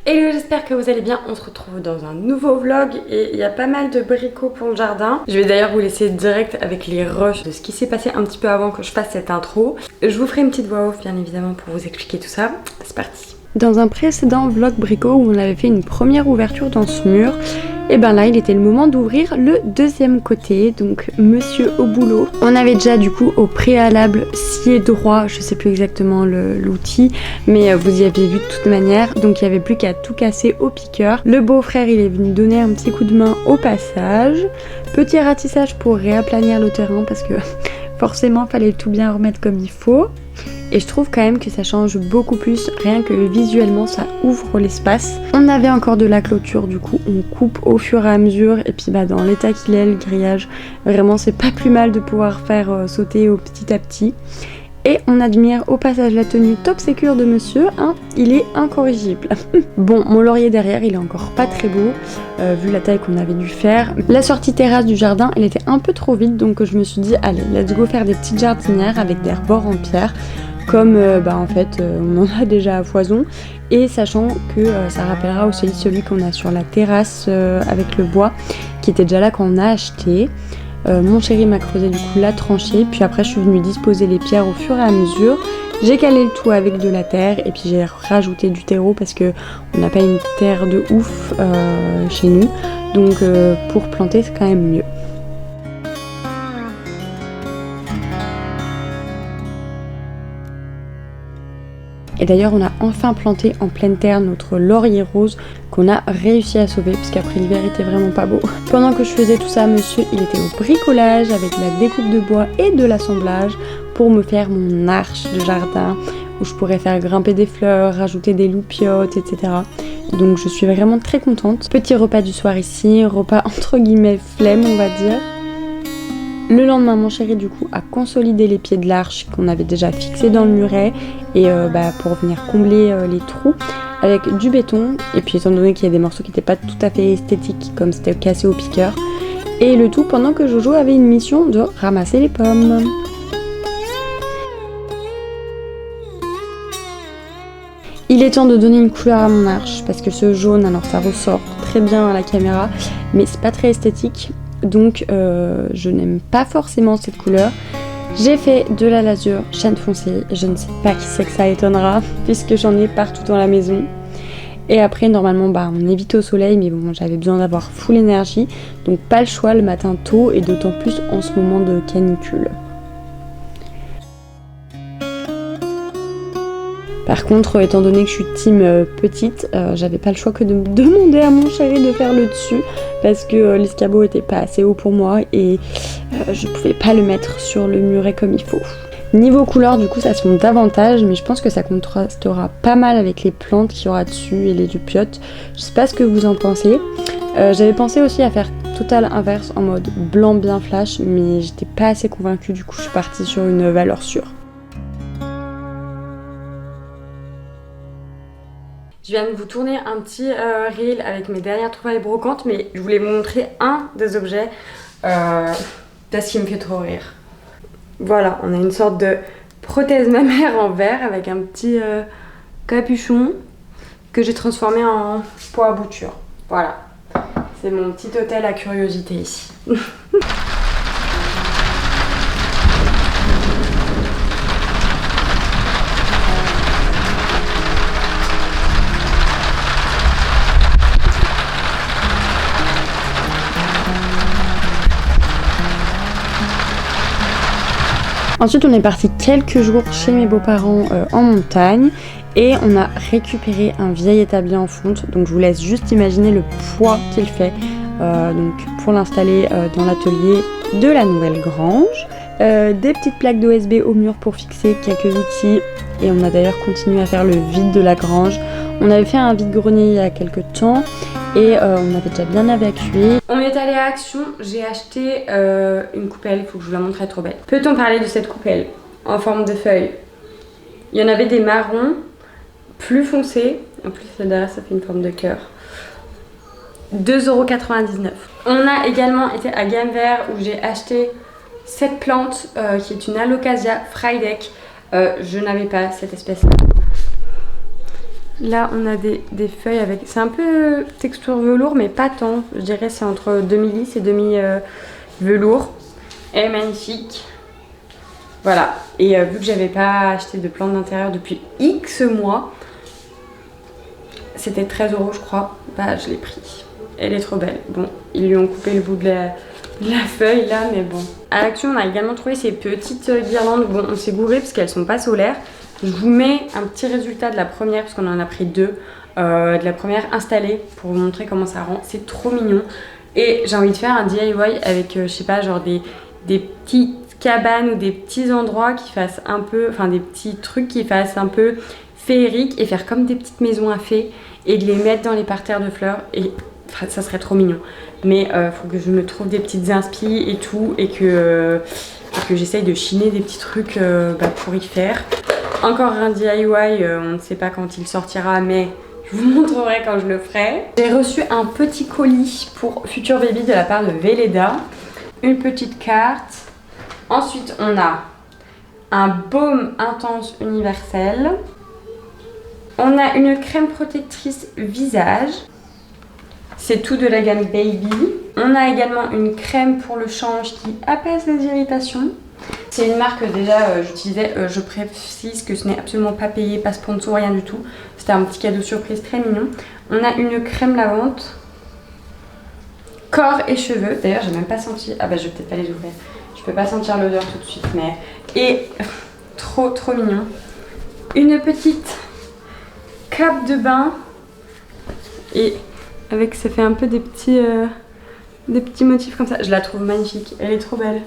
Hello, j'espère que vous allez bien. On se retrouve dans un nouveau vlog et il y a pas mal de bricots pour le jardin. Je vais d'ailleurs vous laisser direct avec les rushs de ce qui s'est passé un petit peu avant que je fasse cette intro. Je vous ferai une petite voix off bien évidemment pour vous expliquer tout ça. C'est parti. Dans un précédent vlog brico où on avait fait une première ouverture dans ce mur, et ben là il était le moment d'ouvrir le deuxième côté, donc monsieur au boulot. On avait déjà du coup au préalable scié droit, je sais plus exactement l'outil, mais vous y aviez vu de toute manière, donc il n'y avait plus qu'à tout casser au piqueur. Le beau-frère il est venu donner un petit coup de main au passage, petit ratissage pour réaplanir le terrain parce que forcément fallait tout bien remettre comme il faut. Et je trouve quand même que ça change beaucoup plus, rien que visuellement ça ouvre l'espace. On avait encore de la clôture, du coup on coupe au fur et à mesure. Et puis bah dans l'état qu'il est, le grillage, vraiment c'est pas plus mal de pouvoir faire sauter au petit à petit. Et on admire au passage la tenue top sécure de monsieur, hein, il est incorrigible. Bon, mon laurier derrière il est encore pas très beau, vu la taille qu'on avait dû faire. La sortie terrasse du jardin elle était un peu trop vide, donc je me suis dit allez let's go faire des petites jardinières avec des rebords en pierre. Comme en fait on en a déjà à foison, et sachant que ça rappellera aussi celui qu'on a sur la terrasse avec le bois qui était déjà là quand on a acheté. Mon chéri m'a creusé du coup la tranchée, puis après je suis venue disposer les pierres au fur et à mesure. J'ai calé le tout avec de la terre et puis j'ai rajouté du terreau parce que on n'a pas une terre de ouf chez nous, donc pour planter c'est quand même mieux. Et d'ailleurs on a enfin planté en pleine terre notre laurier rose qu'on a réussi à sauver puisqu'après l'hiver il était vraiment pas beau. Pendant que je faisais tout ça, monsieur il était au bricolage avec la découpe de bois et de l'assemblage pour me faire mon arche de jardin où je pourrais faire grimper des fleurs, rajouter des loupiottes, etc. Donc je suis vraiment très contente. Petit repas du soir ici, repas entre guillemets flemme on va dire. Le lendemain, mon chéri du coup a consolidé les pieds de l'arche qu'on avait déjà fixé dans le muret et pour venir combler les trous avec du béton. Et puis étant donné qu'il y a des morceaux qui n'étaient pas tout à fait esthétiques comme c'était cassé au piqueur. Et le tout pendant que Jojo avait une mission de ramasser les pommes. Il est temps de donner une couleur à mon arche parce que ce jaune, alors ça ressort très bien à la caméra mais c'est pas très esthétique. Donc je n'aime pas forcément cette couleur. J'ai fait de la lasure chêne foncé, je ne sais pas qui c'est que ça étonnera puisque j'en ai partout dans la maison. Et après normalement on évite au soleil, mais bon j'avais besoin d'avoir full énergie, donc pas le choix le matin tôt et d'autant plus en ce moment de canicule. Par contre, étant donné que je suis team petite, j'avais pas le choix que de me demander à mon chéri de faire le dessus parce que l'escabeau était pas assez haut pour moi et je pouvais pas le mettre sur le muret comme il faut. Niveau couleur, du coup, ça se monte davantage, mais je pense que ça contrastera pas mal avec les plantes qu'il y aura dessus et les loupiottes. Je sais pas ce que vous en pensez. J'avais pensé aussi à faire total inverse en mode blanc bien flash, mais j'étais pas assez convaincue, du coup je suis partie sur une valeur sûre. Je viens de vous tourner un petit reel avec mes dernières trouvailles brocantes, mais je voulais vous montrer un des objets de ce qui me fait trop rire. Voilà, on a une sorte de prothèse mammaire en verre avec un petit capuchon que j'ai transformé en pot à bouture. Voilà, c'est mon petit hôtel à curiosité ici. Ensuite on est parti quelques jours chez mes beaux-parents en montagne et on a récupéré un vieil établi en fonte, donc je vous laisse juste imaginer le poids qu'il fait donc pour l'installer dans l'atelier de la nouvelle grange. Des petites plaques d'OSB au mur pour fixer quelques outils et on a d'ailleurs continué à faire le vide de la grange. On avait fait un vide-grenier il y a quelques temps et on avait déjà bien évacué. On est allé à Action, j'ai acheté une coupelle, il faut que je vous la montre, elle est trop belle. Peut-on parler de cette coupelle en forme de feuille? Il y en avait des marrons plus foncés, en plus celle derrière ça fait une forme de cœur. 2,99 €. On a également été à Gamme Vert où j'ai acheté cette plante qui est une Alocasia Frydek. Je n'avais pas cette espèce. Là on a des feuilles avec... C'est un peu texture velours mais pas tant. Je dirais c'est entre demi-lisse et demi-velours. Elle est magnifique. Voilà. Et vu que j'avais pas acheté de plantes d'intérieur depuis X mois, c'était 13 € je crois, bah je l'ai pris. Elle est trop belle. Bon, ils lui ont coupé le bout de la feuille là, mais bon. À l'Action, on a également trouvé ces petites guirlandes. Bon, on s'est gouré parce qu'elles sont pas solaires. Je vous mets un petit résultat de la première, parce qu'on en a pris deux, de la première installée pour vous montrer comment ça rend. C'est trop mignon. Et j'ai envie de faire un DIY avec, je sais pas, genre des petites cabanes ou des petits endroits qui fassent un peu, enfin des petits trucs qui fassent un peu féerique et faire comme des petites maisons à fées et de les mettre dans les parterres de fleurs et ça serait trop mignon. Mais faut que je me trouve des petites inspi et tout et que j'essaye de chiner des petits trucs pour y faire. Encore un DIY, on ne sait pas quand il sortira mais je vous montrerai quand je le ferai. J'ai reçu un petit colis pour Future Baby de la part de Velleda. Une petite carte. Ensuite on a un baume intense universel. On a une crème protectrice visage. C'est tout de la gamme Baby. On a également une crème pour le change qui apaise les irritations. C'est une marque que déjà j'utilisais. Je précise que ce n'est absolument pas payé, pas sponsor, rien du tout. C'était un petit cadeau surprise très mignon. On a une crème lavande. Corps et cheveux. D'ailleurs, j'ai même pas senti... Ah bah je vais peut-être pas les ouvrir. Je peux pas sentir l'odeur tout de suite, mais... Et trop mignon. Une petite cape de bain. Et avec, ça fait un peu des petits motifs comme ça. Je la trouve magnifique. Elle est trop belle.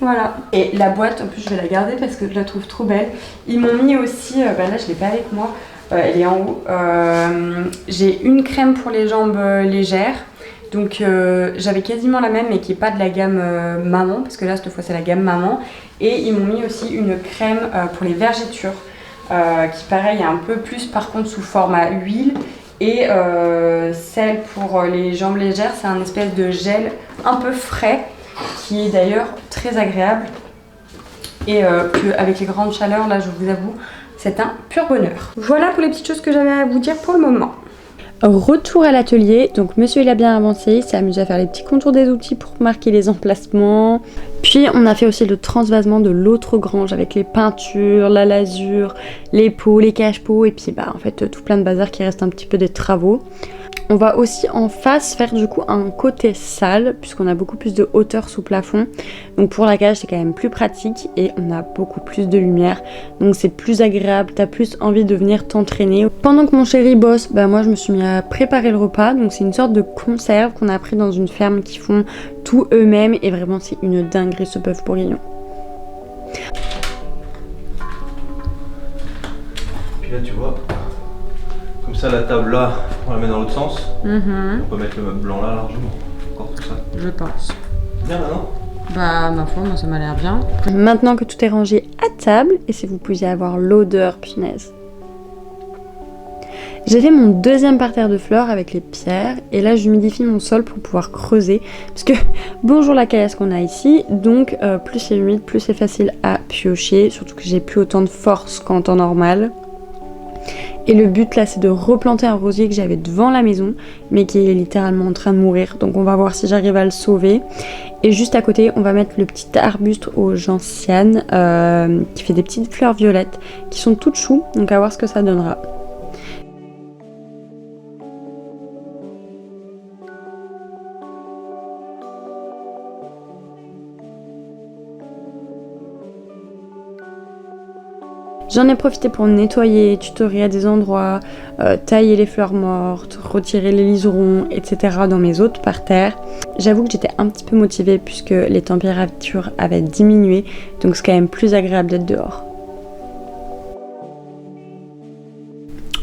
Voilà. Et la boîte, en plus, je vais la garder parce que je la trouve trop belle. Ils m'ont mis aussi... là, je l'ai pas avec moi. Elle est en haut. J'ai une crème pour les jambes légères. Donc j'avais quasiment la même mais qui n'est pas de la gamme maman parce que là cette fois c'est la gamme maman. Et ils m'ont mis aussi une crème pour les vergetures qui pareil est un peu plus par contre sous format huile. Et celle pour les jambes légères c'est un espèce de gel un peu frais qui est d'ailleurs très agréable. Et avec les grandes chaleurs là je vous avoue c'est un pur bonheur. Voilà pour les petites choses que j'avais à vous dire pour le moment. Retour à l'atelier, donc monsieur il a bien avancé, il s'est amusé à faire les petits contours des outils pour marquer les emplacements. Puis on a fait aussi le transvasement de l'autre grange avec les peintures, la lasure, les pots, les cache-pots et puis en fait tout plein de bazar qui reste un petit peu des travaux. On va aussi en face faire du coup un côté salle puisqu'on a beaucoup plus de hauteur sous plafond. Donc pour la cage c'est quand même plus pratique et on a beaucoup plus de lumière. Donc c'est plus agréable, t'as plus envie de venir t'entraîner. Pendant que mon chéri bosse, moi je me suis mis à préparer le repas. Donc c'est une sorte de conserve qu'on a pris dans une ferme qui font tout eux-mêmes. Et vraiment c'est une dinguerie ce bœuf bourguignon. Puis là tu vois... Comme ça, la table là, on la met dans l'autre sens. On peut mettre le meuble blanc là largement. Encore tout ça. Je pense. Bien maintenant. Bah ma foi, moi ça m'a l'air bien. Maintenant que tout est rangé à table, et si vous pouviez avoir l'odeur, punaise. J'ai fait mon deuxième parterre de fleurs avec les pierres et là j'humidifie mon sol pour pouvoir creuser parce que bonjour la caillasse qu'on a ici, donc plus c'est humide, plus c'est facile à piocher, surtout que j'ai plus autant de force qu'en temps normal. Et le but là c'est de replanter un rosier que j'avais devant la maison mais qui est littéralement en train de mourir, donc on va voir si j'arrive à le sauver. Et juste à côté on va mettre le petit arbuste aux gentianes qui fait des petites fleurs violettes qui sont toutes choues, donc à voir ce que ça donnera. J'en ai profité pour nettoyer, tutorer à des endroits, tailler les fleurs mortes, retirer les liserons, etc. dans mes autres parterres. J'avoue que j'étais un petit peu motivée puisque les températures avaient diminué, donc c'est quand même plus agréable d'être dehors.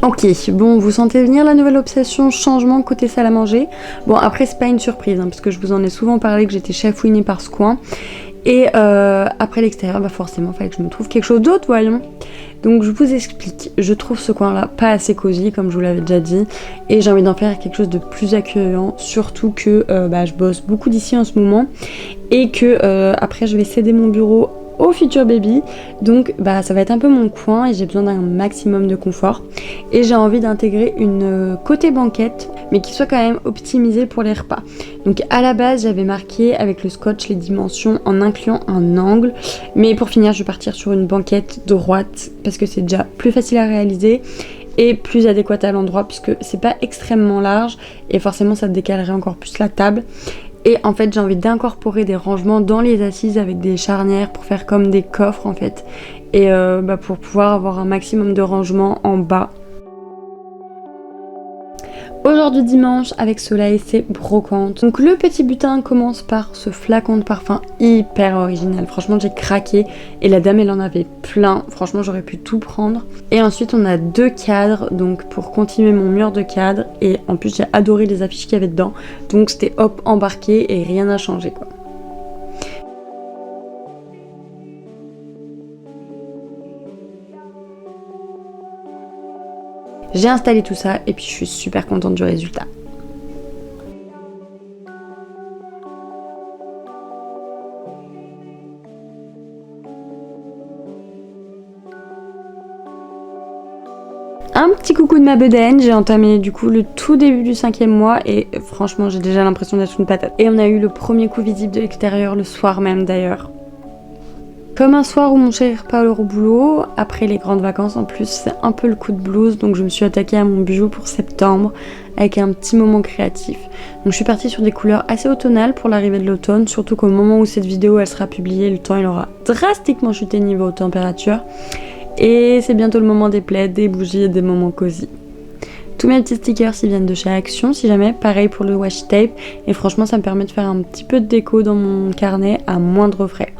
Ok, bon, vous sentez venir la nouvelle obsession changement côté salle à manger. Bon, après c'est pas une surprise, parce que je vous en ai souvent parlé que j'étais chafouinée par ce coin. Et après l'extérieur, forcément, il fallait que je me trouve quelque chose d'autre, voyons. Donc je vous explique, je trouve ce coin-là pas assez cosy, comme je vous l'avais déjà dit. Et j'ai envie d'en faire quelque chose de plus accueillant, surtout que je bosse beaucoup d'ici en ce moment. Et que après je vais céder mon bureau au futur baby. Donc bah ça va être un peu mon coin et j'ai besoin d'un maximum de confort. Et j'ai envie d'intégrer une côté banquette, mais qui soit quand même optimisée pour les repas. Donc à la base j'avais marqué avec le scotch les dimensions en incluant un angle. Mais pour finir je vais partir sur une banquette droite parce que c'est déjà plus facile à réaliser et plus adéquate à l'endroit puisque c'est pas extrêmement large et forcément ça décalerait encore plus la table. Et en fait j'ai envie d'incorporer des rangements dans les assises avec des charnières pour faire comme des coffres en fait. Et pour pouvoir avoir un maximum de rangement en bas. Aujourd'hui dimanche avec Soleil c'est brocante. Donc le petit butin commence par ce flacon de parfum hyper original. Franchement j'ai craqué et la dame elle en avait plein. Franchement j'aurais pu tout prendre. Et ensuite on a 2 cadres donc pour continuer mon mur de cadres. Et en plus j'ai adoré les affiches qu'il y avait dedans. Donc c'était hop embarqué et rien n'a changé quoi. J'ai installé tout ça et puis je suis super contente du résultat. Un petit coucou de ma bedaine, j'ai entamé du coup le tout début du 5e mois et franchement j'ai déjà l'impression d'être une patate. Et on a eu le premier coup visible de l'extérieur le soir même d'ailleurs. Comme un soir où mon chéri repart au boulot, après les grandes vacances en plus, c'est un peu le coup de blues, donc je me suis attaquée à mon bijou pour septembre avec un petit moment créatif. Donc je suis partie sur des couleurs assez automnales pour l'arrivée de l'automne, surtout qu'au moment où cette vidéo elle sera publiée, le temps il aura drastiquement chuté niveau température. Et c'est bientôt le moment des plaids, des bougies et des moments cosy. Tous mes petits stickers ils viennent de chez Action si jamais, pareil pour le washi tape, et franchement ça me permet de faire un petit peu de déco dans mon carnet à moindre frais.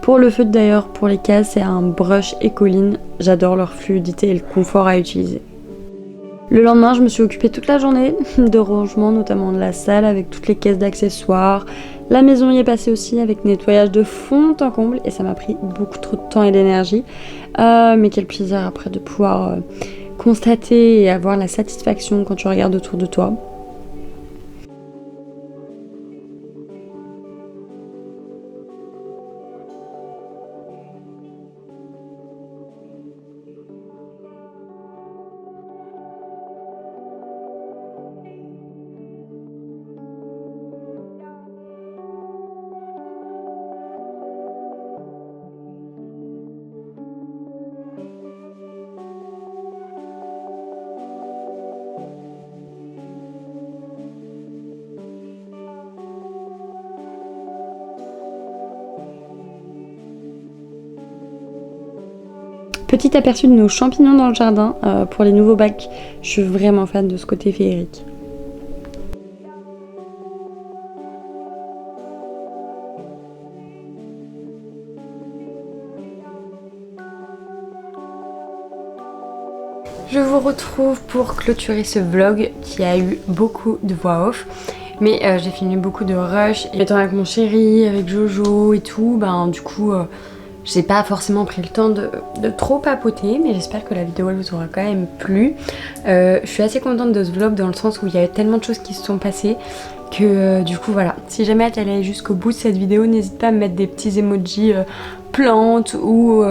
Pour le feutre d'ailleurs, pour les cases, c'est un brush Ecoline. J'adore leur fluidité et le confort à utiliser. Le lendemain, je me suis occupée toute la journée de rangement, notamment de la salle avec toutes les caisses d'accessoires. La maison y est passée aussi avec nettoyage de fond en comble et ça m'a pris beaucoup trop de temps et d'énergie. Mais quel plaisir après de pouvoir constater et avoir la satisfaction quand tu regardes autour de toi. Petit aperçu de nos champignons dans le jardin pour les nouveaux bacs. Je suis vraiment fan de ce côté féerique. Je vous retrouve pour clôturer ce vlog qui a eu beaucoup de voix off. Mais j'ai filmé beaucoup de rush. Et étant avec mon chéri, avec Jojo et tout, du coup... j'ai pas forcément pris le temps de trop papoter, mais j'espère que la vidéo elle vous aura quand même plu. Je suis assez contente de ce vlog dans le sens où il y avait tellement de choses qui se sont passées que du coup voilà. Si jamais tu allais jusqu'au bout de cette vidéo, n'hésite pas à me mettre des petits emojis plantes ou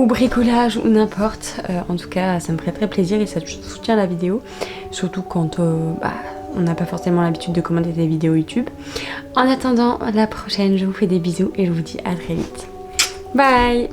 bricolage ou n'importe. En tout cas ça me ferait très plaisir et ça soutient la vidéo. Surtout quand on n'a pas forcément l'habitude de commenter des vidéos YouTube. En attendant la prochaine, je vous fais des bisous et je vous dis à très vite. Bye!